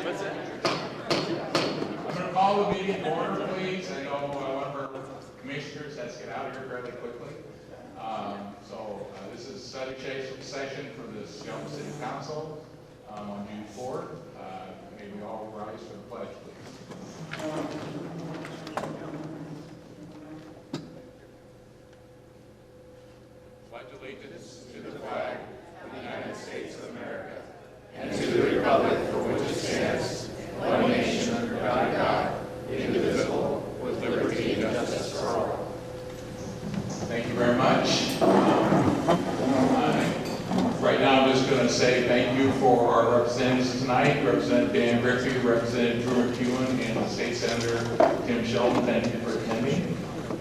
I'm going to call the meeting to order, please. I know one of our commissioners has to get out of here fairly quickly. This is session for the Shelton City Council on June 4th. May we all rise for the pledge, please. Pledge allegiance to the flag of the United States of America and to the republic for which it stands, one nation under God, indivisible, with liberty and justice for all. Thank you very much. Right now I'm just going to say thank you for our representatives tonight, Representative Dan Griffey, Representative Drew MacEwan, and State Senator Tim Sheldon. Thank you for attending.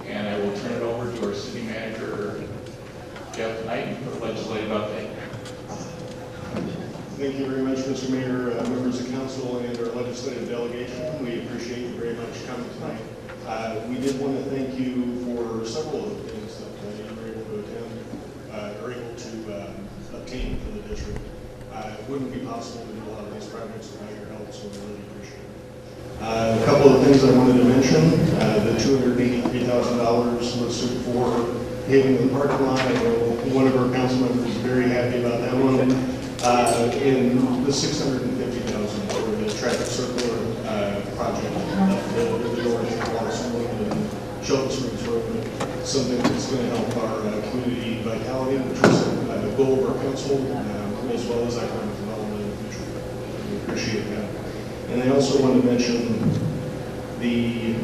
And I will turn it over to our City Manager, Jeff Knight, for the legislative update. Thank you very much, Mr. Mayor, members of council, and our legislative delegation. We appreciate you very much coming tonight. We did want to thank you for several of the things that you were able to attend, or able to obtain for the district. It wouldn't be possible to do a lot of these projects without your help, so we really appreciate it. A couple of things I wanted to mention. The $283,000 listed for paving the parking lot. I know one of our council members is very happy about that one. In the $650,000 for the traffic circular project up the north Watson and Shelton Springs Road, something that's going to help our community vitality, which is a goal of our council, as well as economic development in the future. We appreciate that. And I also want to mention the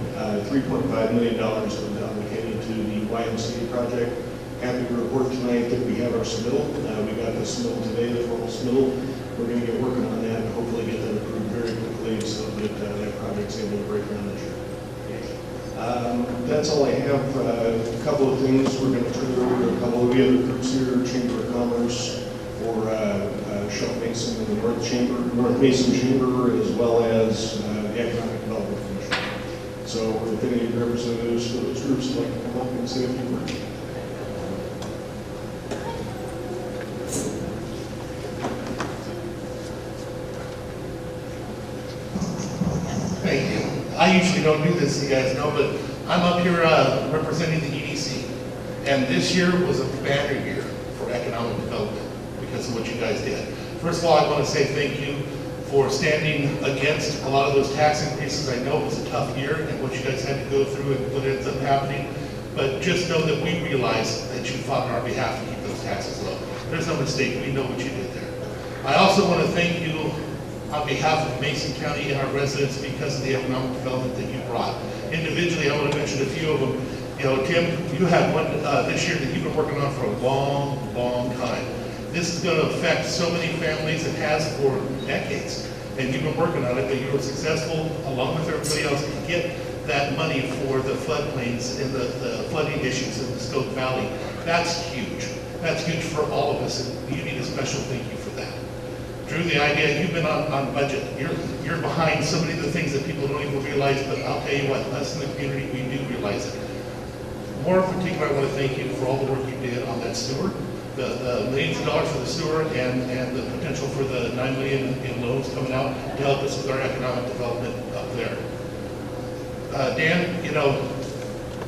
$3.5 million that was allocated to the YMCA project. Happy to report tonight that we have our submittal. We got the submittal today, the formal submittal. We're going to get working on that and hopefully get that approved very quickly so that that project's able to break ground this year. That's all I have. A couple of things. We're going to turn it over to a couple of the other groups here, Chamber of Commerce for Shelton Mason and the North Mason Chamber, as well as the Economic Development Commission. So if any representatives for those groups would like to come up and say a few words. Thank you. I usually don't do this, you guys know, but I'm up here representing the EDC. And this year was a banner year for economic development because of what you guys did. First of all, I want to say thank you for standing against a lot of those tax increases. I know it was a tough year and what you guys had to go through and what ends up happening. But just know that we realize that you fought on our behalf to keep those taxes low. There's no mistake. We know what you did there. I also want to thank you on behalf of Mason County and our residents because of the economic development that you brought. Individually, I want to mention a few of them. You know, Tim, you had one this year that you've been working on for a long, long time. This is going to affect so many families. It has for decades. And you've been working on it, but you were successful, along with everybody else, to get that money for the floodplains and the flooding issues in the Stoke Valley. That's huge. That's huge for all of us, and you need a special thank you for that. Drew, the idea, you've been on budget. You're behind so many of the things that people don't even realize, but I'll tell you what, us in the community, we do realize it. More in particular, I want to thank you for all the work you did on that sewer, the millions of dollars for the sewer, and the potential for the $9 million in loans coming out to help us with our economic development up there. Dan, you know,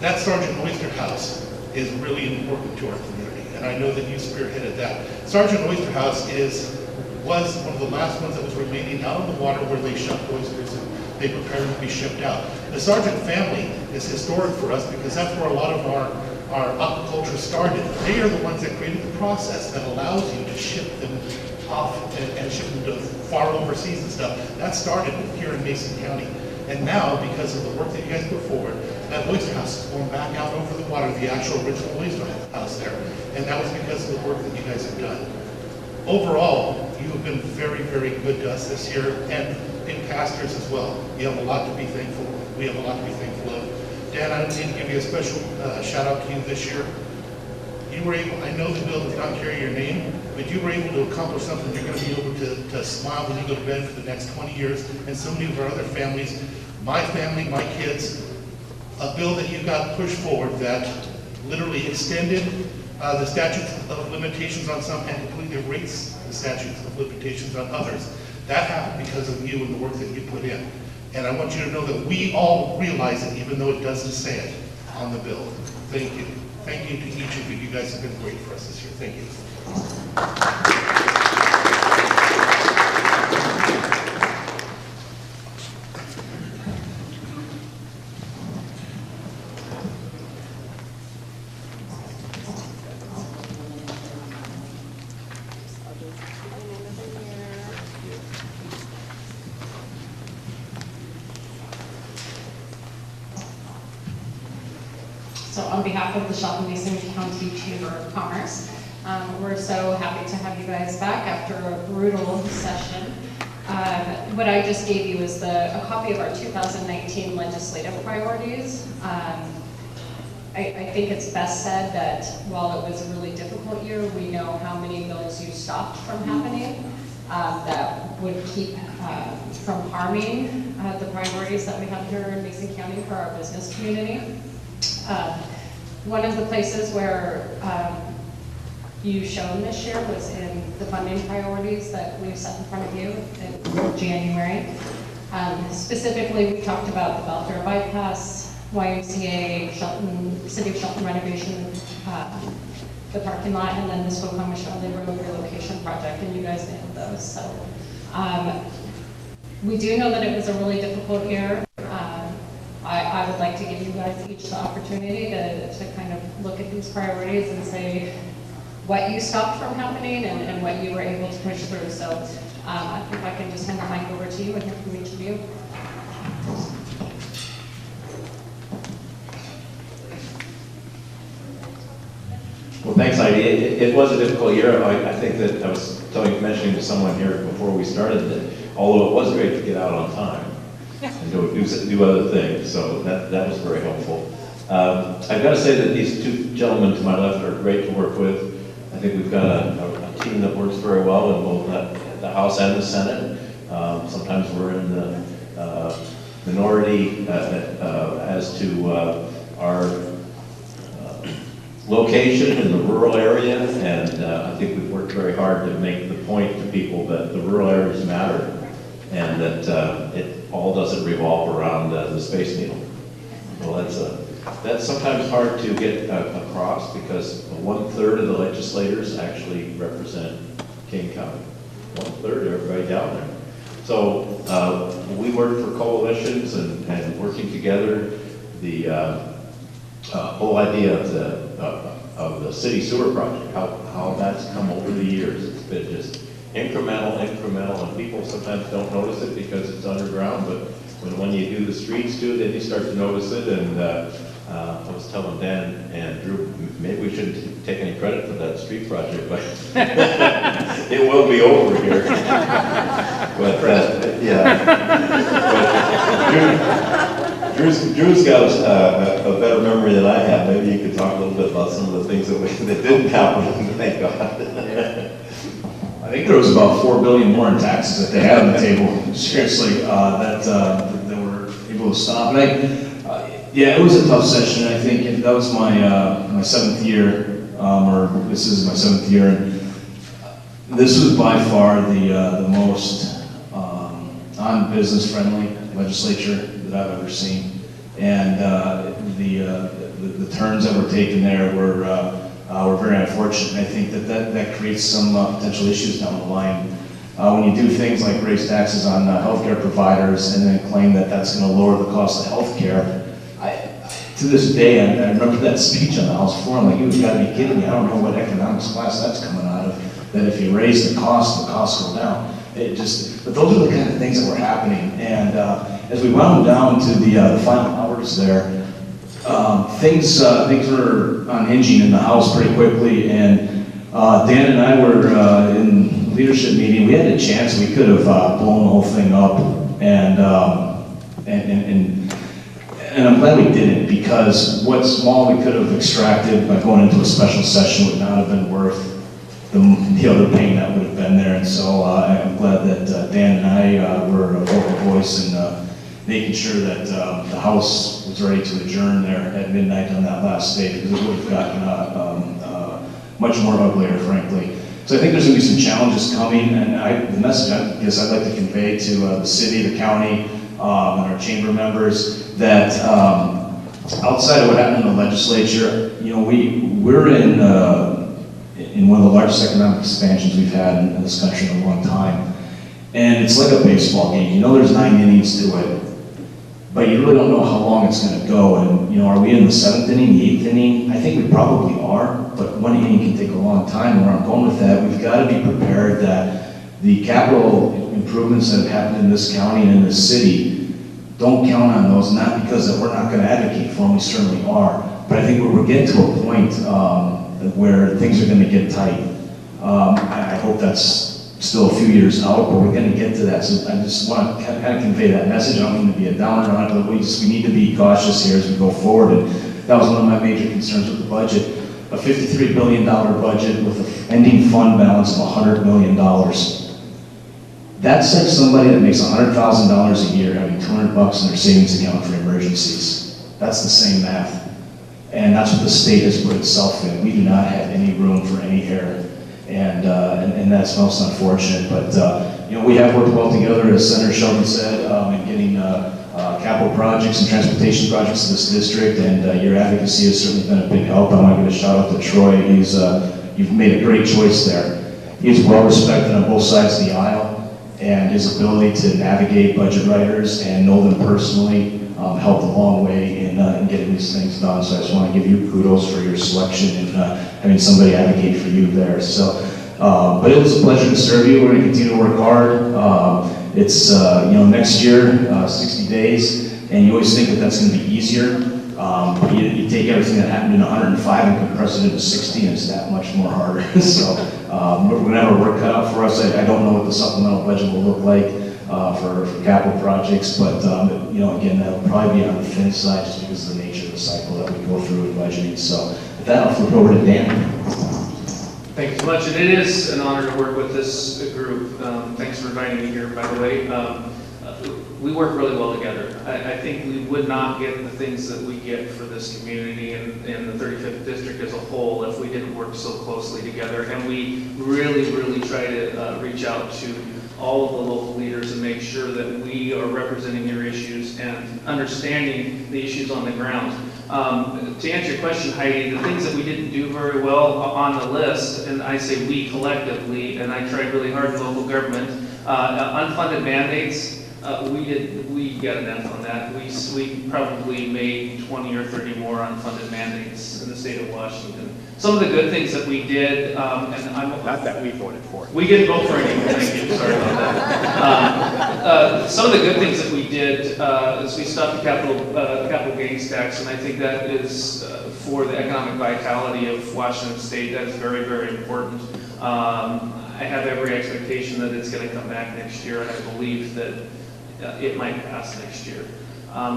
that Sergeant Oyster House is really important to our community, and I know that you spearheaded that. Sergeant Oyster House was one of the last ones that was remaining out on the water where they shucked oysters and they prepared them to be shipped out. The Sargent family is historic for us because that's where a lot of our aquaculture started. They are the ones that created the process that allows you to ship them off and ship them to far overseas and stuff. That started here in Mason County. And now, because of the work that you guys put forward, that oyster house is going back out over the water, the actual original oyster house there. And that was because of the work that you guys have done. Overall, you have been very, very good to us this year, and in past years as well. You have a lot to be thankful. We have a lot to be thankful of. Dan, I need to give you a special shout out to you this year. You were able, I know the bill does not carry your name, but you were able to accomplish something you're going to be able to smile when you go to bed for the next 20 years, and so many of our other families, my family, my kids, a bill that you got pushed forward that literally extended the statute of limitations on some and completely erased the statute of limitations on others. That happened because of you and the work that you put in. And I want you to know that we all realize it, even though it doesn't say it on the bill. Thank you. Thank you to each of you. You guys have been great for us this year. Thank you. So on behalf of the Shelton Mason County Chamber of Commerce, we're so happy to have you guys back after a brutal session. What I just gave you is a copy of our 2019 legislative priorities. I think it's best said that while it was a really difficult year, we know how many bills you stopped from happening that would keep from harming the priorities that we have here in Mason County for our business community. One of the places where you shone this year was in the funding priorities that we've set in front of you in January. Specifically, we talked about the Belfair bypass, YMCA, Shelton, City of Shelton renovation, the parking lot, and then the Swiftcombe-Michelle Road relocation project, and you guys nailed those. So we do know that it was a really difficult year. I would like to give you guys each the opportunity to kind of look at these priorities and say what you stopped from happening and what you were able to push through. So if I can just hand the mic over to you and hear from each of you. Well, thanks, Heidi. It was a difficult year. I think that I was mentioning to someone here before we started that although it was great to get out on time and do other things, so that was very helpful. I've got to say that these two gentlemen to my left are great to work with. I think we've got a team that works very well in both the House and the Senate. Sometimes we're in the minority as to our location in the rural area, and I think we've worked very hard to make the point to people that the rural areas matter and that it all doesn't revolve around the Space Needle. Well, that's sometimes hard to get across because 1/3 of the legislators actually represent King County. 1/3 of everybody down there. So we work for coalitions and working together. The whole idea of the city sewer project, how that's come over the years. It's been just incremental, and people sometimes don't notice it because it's underground, but when you do the streets too, then you start to notice it. And I was telling Dan and Drew, maybe we shouldn't take any credit for that street project, but it will be over here. But yeah. But Drew's got a better memory than I have. Maybe you could talk a little bit about some of the things that didn't happen. Thank God. I think there was about $4 billion more in taxes that they had on the table. Seriously, that they were able to stop. And yeah, it was a tough session. I think that was my my 7th year, or this is my 7th year, and this was by far the most non-business friendly legislature that I've ever seen. And the turns that were taken there were very unfortunate. I think that creates some potential issues down the line. When you do things like raise taxes on healthcare providers and then claim that that's going to lower the cost of healthcare, to this day, I remember that speech on the House floor. I'm like, you've got to be kidding me. I don't know what economics class that's coming out of, that if you raise the costs go down. But those are the kind of things that were happening. And as we wound down to the final hours there, things were unhinging in the House pretty quickly, and Dan and I were in leadership meeting. We had a chance. We could have blown the whole thing up, and I'm glad we didn't, because what small we could have extracted by going into a special session would not have been worth the other pain that would have been there. And so I'm glad that Dan and I were a vocal voice in making sure that the House was ready to adjourn there at midnight on that last day, because it would have gotten much more uglier, frankly. So I think there's going to be some challenges coming, and the message I guess I'd like to convey to the city, the county, and our chamber members that outside of what happened in the legislature, you know, we're in one of the largest economic expansions we've had in this country in a long time. And it's like a baseball game. You know there's 9 innings to it, but you really don't know how long it's going to go. And, you know, are we in the 7th inning, the 8th inning? I think we probably are, but 1 inning can take a long time. And where I'm going with that, we've got to be prepared that the capital improvements that have happened in this county and in this city, don't count on those, not because that we're not going to advocate for them, we certainly are. But I think we're getting to a point where things are going to get tight. I hope that's still a few years out, but we're going to get to that. So I just want to kind of convey that message. I don't mean to be a downer on it, but we need to be cautious here as we go forward. And that was one of my major concerns with the budget. A $53 billion budget with an ending fund balance of $100 million. That's like somebody that makes $100,000 a year having $200 in their savings account for emergencies. That's the same math. And that's what the state has put itself in. We do not have any room for any error. And that's most unfortunate. But you know, we have worked well together, as Senator Sheldon said, in getting capital projects and transportation projects in this district. And your advocacy has certainly been a big help. I want to give a shout out to Troy. You've made a great choice there. He's well respected on both sides of the aisle, and his ability to navigate budget writers and know them personally helped a long way in getting these things done. So I just want to give you kudos for your selection and having somebody advocate for you there. So, but it was a pleasure to serve you. We're going to continue to work hard. It's you know, next year, 60 days, and you always think that that's going to be easier. But you take everything that happened in 105 and compress it into 60, and it's that much more harder. So we're going to have our work cut out for us. I don't know what the supplemental budget will look like for capital projects, but you know, again, that'll probably be on the thin side just because of the nature of the cycle that we go through in budgeting. So with that, I'll flip over to Dan. Thank you so much, and it is an honor to work with this group. Thanks for inviting me here, by the way. We work really well together. I think we would not get the things that we get for this community and the 35th district as a whole if we didn't work so closely together. And we really, really try to reach out to all of the local leaders and make sure that we are representing your issues and understanding the issues on the ground. To answer your question, Heidi, the things that we didn't do very well on the list, and I say we collectively, and I tried really hard in local government, unfunded mandates, we got an F on that. We probably made 20 or 30 more unfunded mandates in the state of Washington. Some of the good things that we did, and I'm Not that we voted for. we didn't vote for any. Thank you. Sorry about that. Some of the good things that we did is we stopped the capital gains tax, and I think that is for the economic vitality of Washington State. That's very, very important. I have every expectation that it's going to come back next year, and I believe that it might pass next year.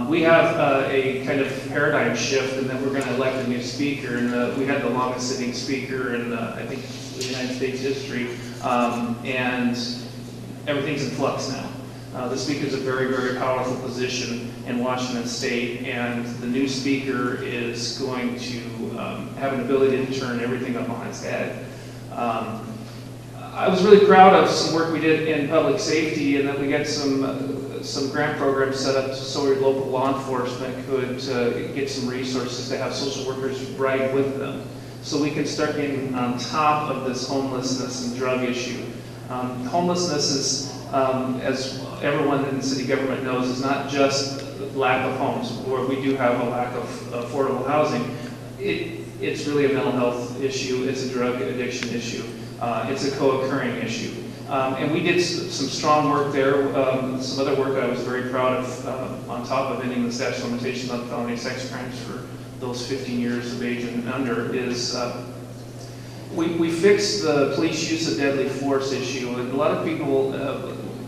We have a kind of paradigm shift in that we're going to elect a new speaker, and we had the longest sitting speaker in, I think, the United States history, and everything's in flux now. The speaker is a very, very powerful position in Washington State, and the new speaker is going to have an ability to turn everything up on its head. I was really proud of some work we did in public safety, and that we got some grant programs set up so our local law enforcement could get some resources to have social workers ride with them, so we can start getting on top of this homelessness and drug issue. Homelessness is, as everyone in the city government knows, is not just lack of homes, where we do have a lack of affordable housing. It's really a mental health issue. It's a drug addiction issue. It's a co-occurring issue. And we did some strong work there. Some other work I was very proud of, on top of ending the statute of limitations on felony sex crimes for those 15 years of age and under, is we fixed the police use of deadly force issue. And a lot of people,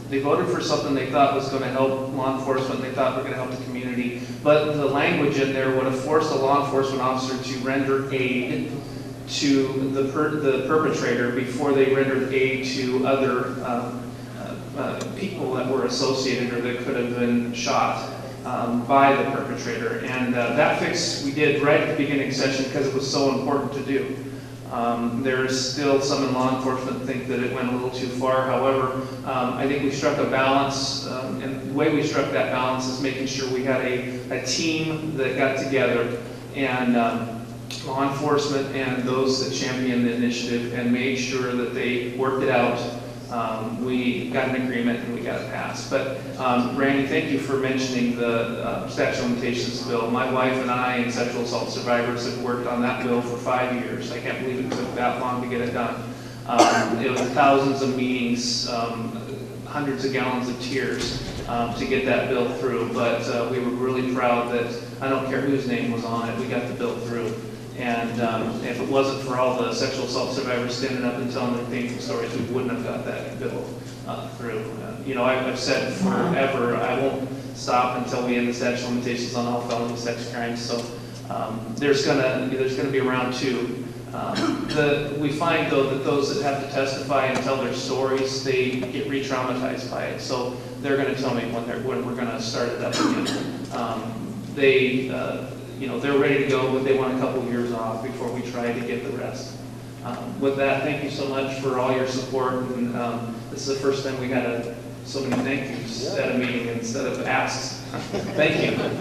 they voted for something they thought was going to help law enforcement, they thought were going to help the community. But the language in there would have forced a law enforcement officer to render aid to the perpetrator before they rendered aid to other people that were associated or that could have been shot by the perpetrator. And that fix we did right at the beginning session because it was so important to do. There's still some in law enforcement that think that it went a little too far. However, I think we struck a balance, and the way we struck that balance is making sure we had a team that got together, and law enforcement and those that championed the initiative and made sure that they worked it out. We got an agreement and we got it passed. But Randy, thank you for mentioning the statute of limitations bill. My wife and I and sexual assault survivors have worked on that bill for 5 years. I can't believe it took that long to get it done. It was thousands of meetings, hundreds of gallons of tears to get that bill through. But we were really proud that, I don't care whose name was on it, we got the bill through. And if it wasn't for all the sexual assault survivors standing up and telling their painful stories, we wouldn't have got that bill through. You know, I've said forever, I won't stop until we end the statute of limitations on all felony sex crimes. So there's gonna be round two. We find though that those that have to testify and tell their stories, they get re-traumatized by it. So they're gonna tell me when we're gonna start it up again. They're ready to go, but they want a couple years off before we try to get the rest. With that, thank you so much for all your support. And this is the first time we had so many thank yous at a meeting instead of asks. Thank you. And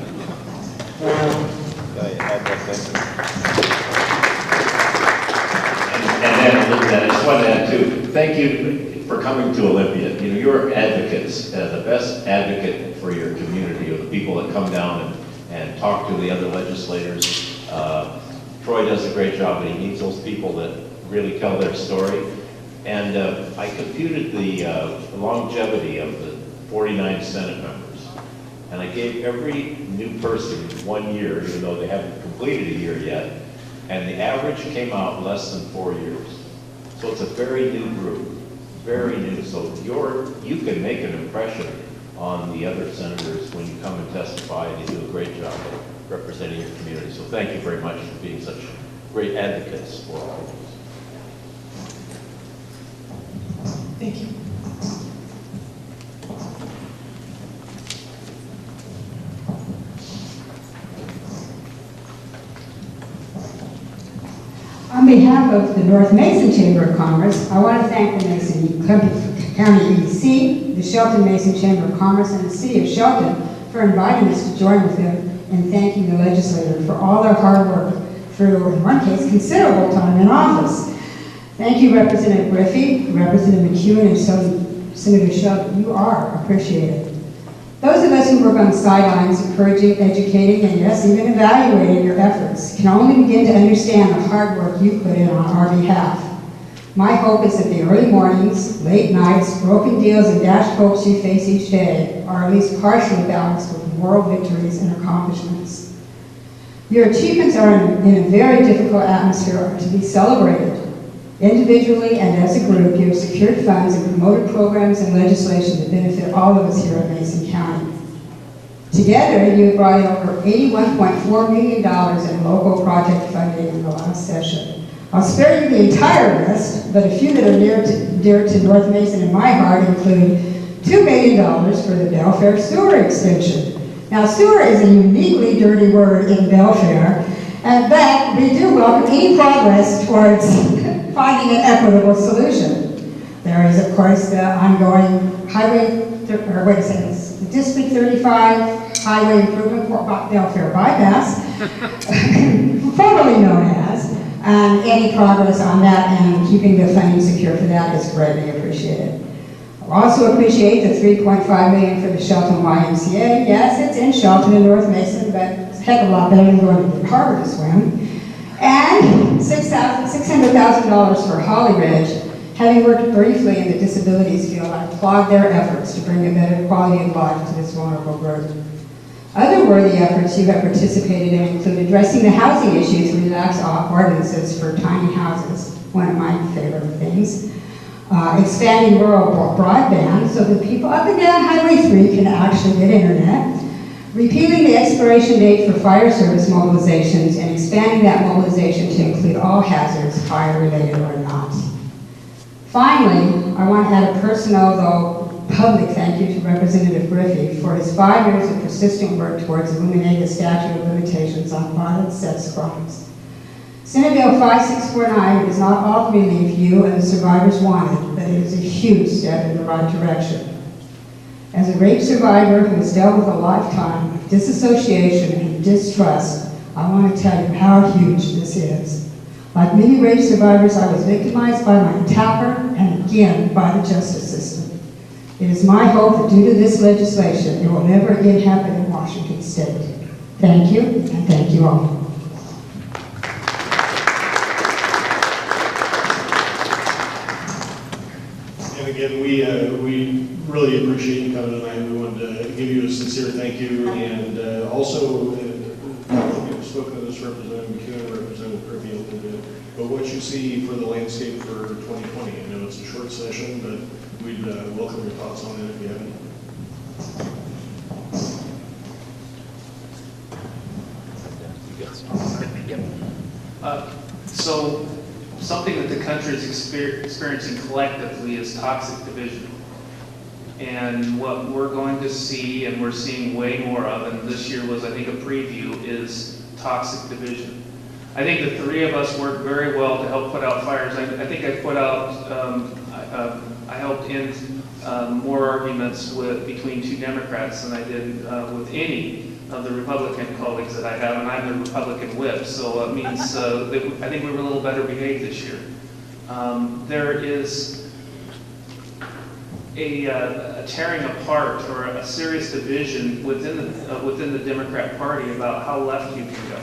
I just wanted to add too, thank you for coming to Olympia. You know, you're advocates, the best advocate for your community, or the people that come down and talk to the other legislators. Troy does a great job, but he needs those people that really tell their story. And I computed the longevity of the 49 Senate members. And I gave every new person 1 year, even though they haven't completed a year yet. And the average came out less than 4 years. So it's a very new group, very new. So you can make an impression on the other senators when you come and testify, and you do a great job of representing your community. So thank you very much for being such great advocates for all of us. Thank you. On behalf of the North Mason Chamber of Commerce, I want to thank the Mason County EDC, the Shelton Mason Chamber of Commerce, and the City of Shelton for inviting us to join with them in thanking the legislator for all their hard work through, in one case, considerable time in office. Thank you, Representative Griffey, Representative MacEwan, and Senator Sheldon. You are appreciated. Those of us who work on the sidelines, encouraging, educating, and yes, even evaluating your efforts, can only begin to understand the hard work you put in on our behalf. My hope is that the early mornings, late nights, broken deals, and dashed hopes you face each day are at least partially balanced with moral victories and accomplishments. Your achievements are in a very difficult atmosphere to be celebrated. Individually and as a group, you have secured funds and promoted programs and legislation that benefit all of us here in Mason County. Together, you have brought in over $81.4 million in local project funding in the last session. I'll spare you the entire list, but a few that are dear to North Mason in my heart include $2 million for the Belfair sewer extension. Now, sewer is a uniquely dirty word in Belfair, but we do welcome any progress towards finding an equitable solution. There is, of course, the ongoing the District 35 Highway Improvement Belfair Bypass, formerly known as, and any progress on that and keeping the funding secure for that is greatly appreciated. I also appreciate the $3.5 million for the Shelton YMCA. Yes, it's in Shelton in North Mason, but it's a heck of a lot better than going to the harbor to swim. And $600,000 for Holly Ridge. Having worked briefly in the disabilities field, I applaud their efforts to bring a better quality of life to this vulnerable group. Other worthy efforts you have participated in include addressing the housing issue through lax ordinances for tiny houses, one of my favorite things. Expanding rural broadband so that people up and down Highway 3 can actually get internet. Repealing the expiration date for fire service mobilizations and expanding that mobilization to include all hazards, fire-related or not. Finally, I want to add a personal, though public thank you to Representative Griffey for his 5 years of persistent work towards eliminating the statute of limitations on violent sex crimes. Senate Bill 5649 is not all the relief you and the survivors wanted, but it is a huge step in the right direction. As a rape survivor who has dealt with a lifetime of disassociation and distrust, I want to tell you how huge this is. Like many rape survivors, I was victimized by my attacker and again by the justice system. It is my hope that due to this legislation, it will never again happen in Washington State. Thank you, and thank you all. And again, we really appreciate you coming tonight. We wanted to give you a sincere thank you, and also, you've spoken to this Representative MacEwan, Representative Griffey a little bit, but what you see for the landscape for 2020. I know it's a short session, but we'd welcome your thoughts on it if you have any. So something that the country is experiencing collectively is toxic division. And what we're going to see, and we're seeing way more of, and this year was, I think, a preview, is toxic division. I think the three of us worked very well to help put out fires. I think I put out, I helped end more arguments between two Democrats than I did with any of the Republican colleagues that I have, and I'm the Republican whip, so it means that I think we were a little better behaved this year. There is a tearing apart or a serious division within the Democrat Party about how left you can go.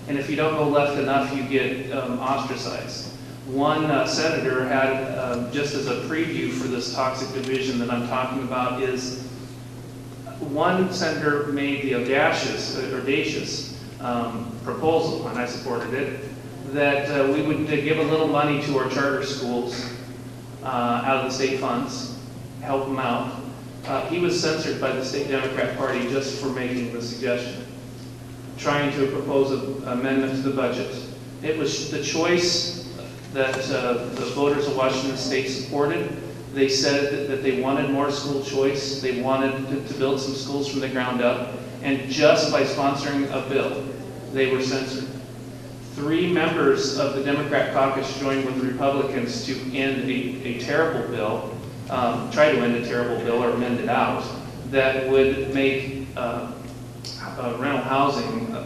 And if you don't go left enough, you get ostracized. One senator had, just as a preview for this toxic division that I'm talking about, is one senator made the audacious proposal, and I supported it, that we would give a little money to our charter schools out of the state funds, help them out. He was censored by the state Democrat Party just for making the suggestion, trying to propose an amendment to the budget. It was the choice that the voters of Washington State supported. They said that they wanted more school choice. They wanted to build some schools from the ground up. And just by sponsoring a bill, they were censored. 3 members of the Democrat caucus joined with the Republicans to end a terrible bill, try to end a terrible bill or amend it out, that would make rental housing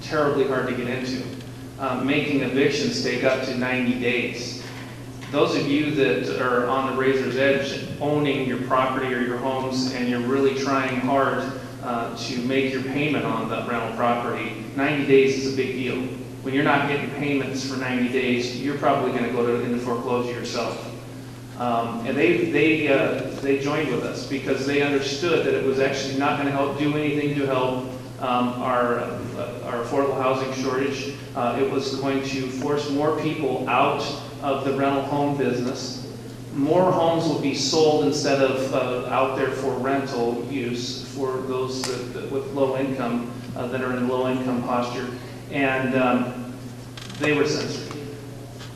terribly hard to get into, making evictions take up to 90 days. Those of you that are on the razor's edge, owning your property or your homes, and you're really trying hard to make your payment on the rental property, 90 days is a big deal. When you're not getting payments for 90 days, you're probably going to go into foreclosure yourself. And they joined with us because they understood that it was actually not going to do anything to help our affordable housing shortage. It was going to force more people out of the rental home business. More homes will be sold instead of out there for rental use for those with low income, that are in low income posture. And they were censored.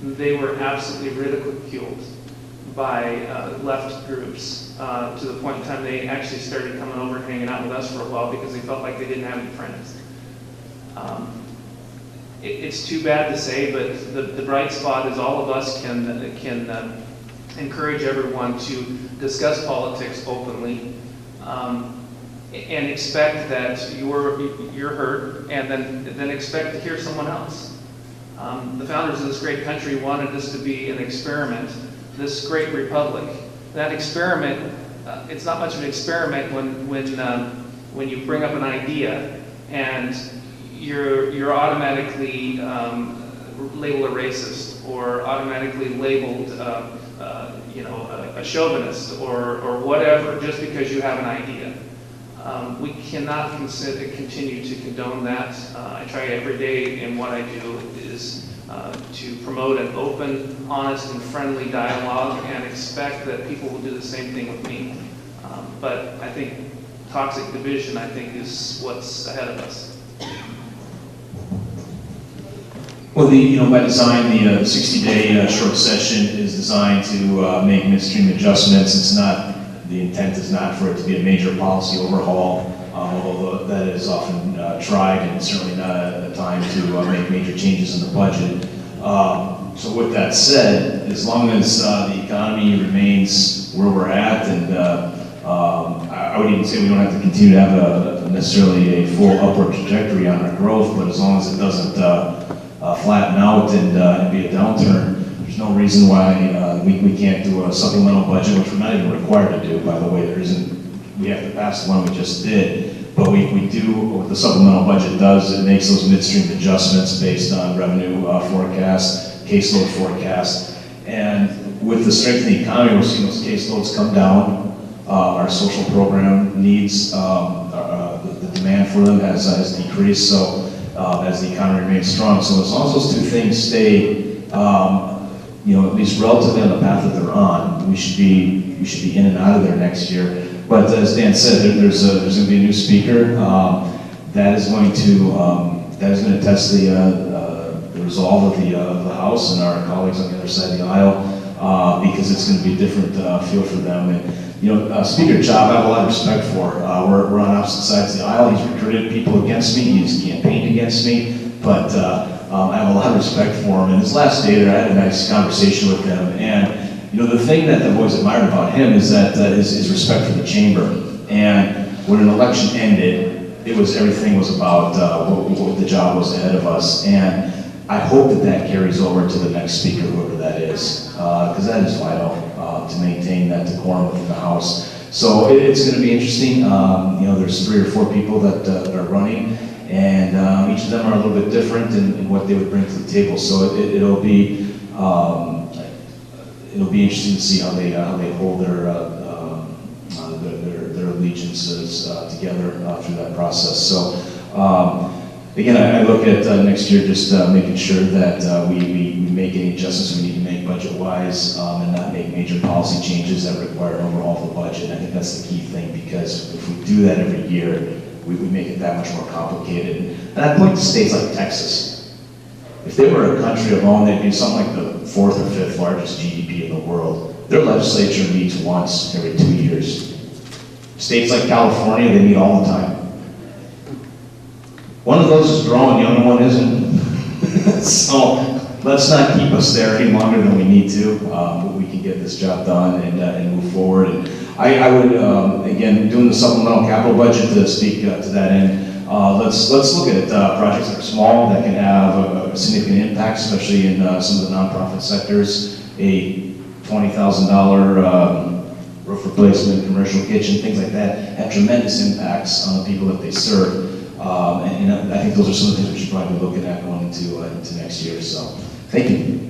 They were absolutely ridiculed by left groups to the point in time they actually started coming over and hanging out with us for a while because they felt like they didn't have any friends. It's too bad to say, but the bright spot is all of us can encourage everyone to discuss politics openly and expect that you're heard, and then expect to hear someone else. The founders of this great country wanted this to be an experiment, this great republic. That experiment, it's not much of an experiment when you bring up an idea and you're automatically labeled a racist or automatically labeled a chauvinist or whatever just because you have an idea. We cannot continue to condone that. I try every day, and what I do is to promote an open, honest, and friendly dialogue and expect that people will do the same thing with me. But I think toxic division, is what's ahead of us. Well, by design, the 60-day short session is designed to make midstream adjustments. It's not The intent is not for it to be a major policy overhaul, although that is often tried, and certainly not a time to make major changes in the budget. So with that said, as long as the economy remains where we're at, and I would even say we don't have to continue to have necessarily a full upward trajectory on our growth, but as long as it doesn't flatten out and be a downturn, there's no reason why we can't do a supplemental budget, which we're not even required to do, by the way. We have to pass the one we just did, but we do, what the supplemental budget does, it makes those midstream adjustments based on revenue forecasts, caseload forecasts, and with the strength of the economy, we're seeing those caseloads come down. Our social program needs, the demand for them has decreased, so as the economy remains strong. So as long as those two things stay, at least relatively on the path that they're on, we should be in and out of there next year. But as Dan said, there's going to be a new speaker that is going to test the resolve of the House and our colleagues on the other side of the aisle, because it's going to be a different feel for them. And Speaker Chop, I have a lot of respect for. We're on opposite sides of the aisle. He's recruited people against me. He's campaigned against me, but I have a lot of respect for him. And his last day there, I had a nice conversation with him. And the thing that I've always admired about him is that his respect for the chamber. And when an election ended, everything was about what the job was ahead of us. And I hope that carries over to the next speaker, whoever that is, because that is vital to maintain that decorum within the House. So it's going to be interesting. There's 3 or 4 people that are running, and each of them are a little bit different in what they would bring to the table. So it'll be interesting to see how they hold their allegiances together through that process. So again, I look at next year just making sure that we make any adjustments we need to make budget-wise, and not make major policy changes that require an overhaul of the budget. I think that's the key thing, because if we do that every year, we make it that much more complicated. And I point to states like Texas. If they were a country alone, they'd be something like the 4th or 5th largest GDP in the world. Their legislature meets once every 2 years. States like California, they meet all the time. One of those is growing, the other one isn't. So let's not keep us there any longer than we need to. We can get this job done and move forward. And I would, again, doing the supplemental capital budget to speak to that end, let's look at projects that are small, that can have a significant impact, especially in some of the nonprofit sectors. A $20,000 roof replacement, commercial kitchen, things like that, have tremendous impacts on the people that they serve. And I think those are some of the things we should probably be looking at going into next year. So, thank you.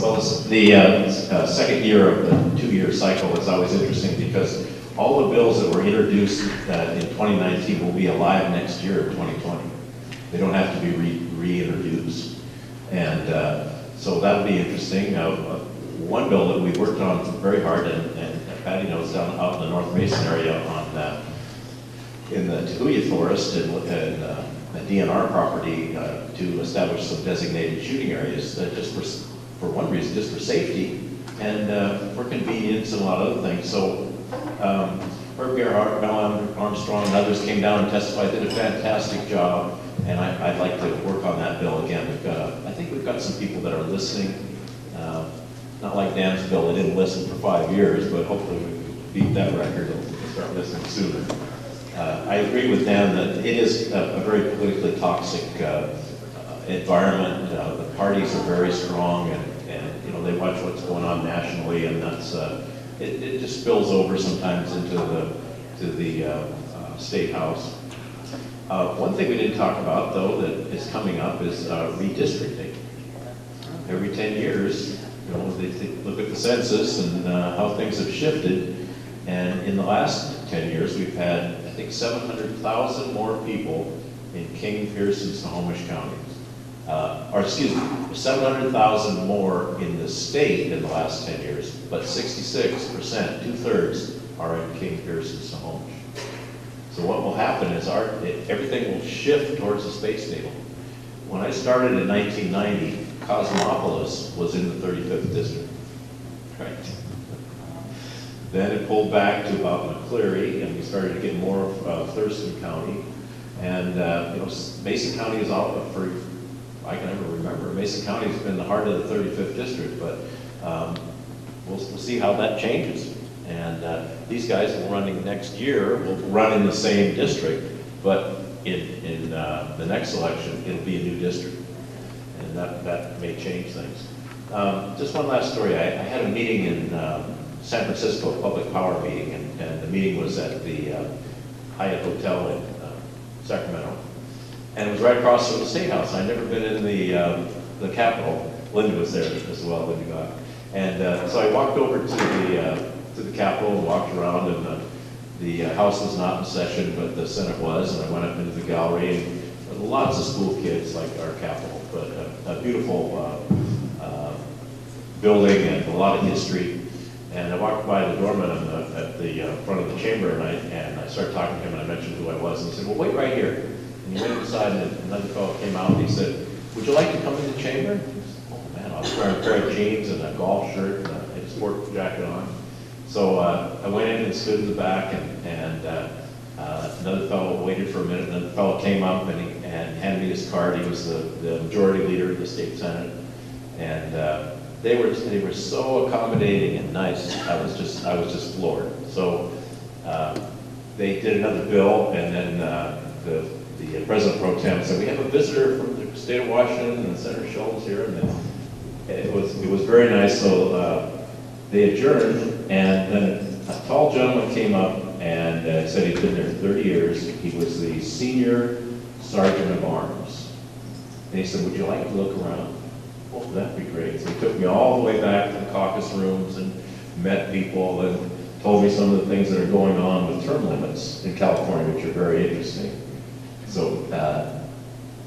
Well, the second year of the 2-year cycle is always interesting, because all the bills that were introduced in 2019 will be alive next year in 2020. They don't have to be reintroduced. And so that'll be interesting. One bill that we worked on very hard, and Patty knows, down out in the North Mason area in the Tahuya Forest and a DNR property to establish some designated shooting areas, just for one reason, just for safety and for convenience and a lot of other things. So Herb Gerhardt, Mel Armstrong, and others came down and testified, did a fantastic job, and I'd like to work on that bill again. I think we've got some people that are listening. Not like Dan's bill, they didn't listen for 5 years, but hopefully we beat that record and start listening sooner. I agree with Dan that it is a very politically toxic environment. The parties are very strong, and they watch what's going on nationally, and that's it just spills over sometimes into the state house. One thing we didn't talk about, though, that is coming up is redistricting. Every 10 years, they look at the census and how things have shifted, and in the last 10 years, we've had, I think, 700,000 more people in King, Pierce, and Snohomish counties. 700,000 more in the state in the last 10 years, but 66%, 2/3, are in King, Pierce, and Snohomish. So what will happen is everything will shift towards the Space Needle. When I started in 1990, Cosmopolis was in the 35th district, right? Then it pulled back to about McCleary, and we started to get more of Thurston County. And, you know, Mason County is all, for, I can never remember, Mason County has been the heart of the 35th district, but we'll see how that changes. And these guys will running next year, will run in the same district, but in the next election, it'll be a new district. And that may change things. Just one last story. I had a meeting in San Francisco, a public power meeting, and the meeting was at the Hyatt Hotel in Sacramento. And it was right across from the State House. I'd never been in the Capitol. Linda was there as well, Linda got. And so I walked over to the Capitol and walked around, and the House was not in session, but the Senate was, and I went up into the gallery, and lots of school kids like our Capitol, but a beautiful building and a lot of history. And I walked by the doorman at the front of the chamber, and I started talking to him, and I mentioned who I was, and he said, well, wait right here. And he went inside, and another fellow came out, and he said, would you like to come in the chamber? I said, oh man, I was wearing a pair of jeans and a golf shirt and a sport jacket on. So I went in and stood in the back, and another fellow waited for a minute, and another fellow came up and handed me his card. He was the majority leader of the state senate, and they were so accommodating and nice. I was just floored. So they did another bill, and then the president pro tem said, we have a visitor from the state of Washington, and Senator Sheldon's here, and then it was very nice. So they adjourned, and then a tall gentleman came up and said he'd been there 30 years. He was the senior sergeant of arms. And he said, would you like to look around? Oh, that'd be great. So he took me all the way back to the caucus rooms and met people and told me some of the things that are going on with term limits in California, which are very interesting. So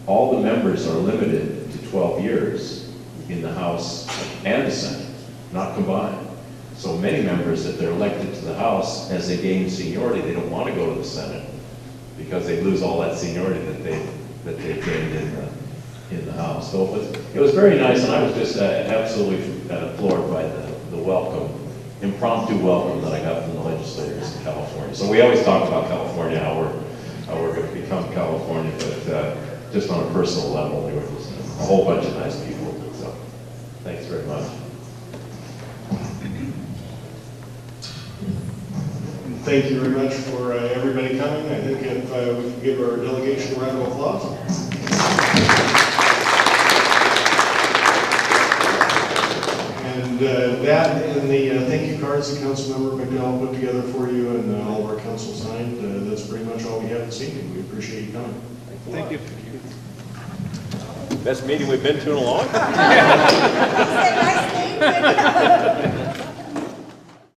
all the members are limited to 12 years in the House and the Senate, not combined. So many members, if they're elected to the House, as they gain seniority, they don't want to go to the Senate because they lose all that seniority that they've gained in the House. So it was very nice, and I was just absolutely floored by the welcome, impromptu welcome that I got from the legislators in California. So we always talk about California, how we're going to become California, but just on a personal level, there were just a whole bunch of nice people. So thanks very much. Thank you very much for everybody coming. I think if we can give our delegation a round of applause. And that and the thank you cards that Councilmember McDowell put together for you and all of our council signed, that's pretty much all we have this evening. We appreciate you coming. Thank you. Best meeting we've been to in a long time. He said nice things.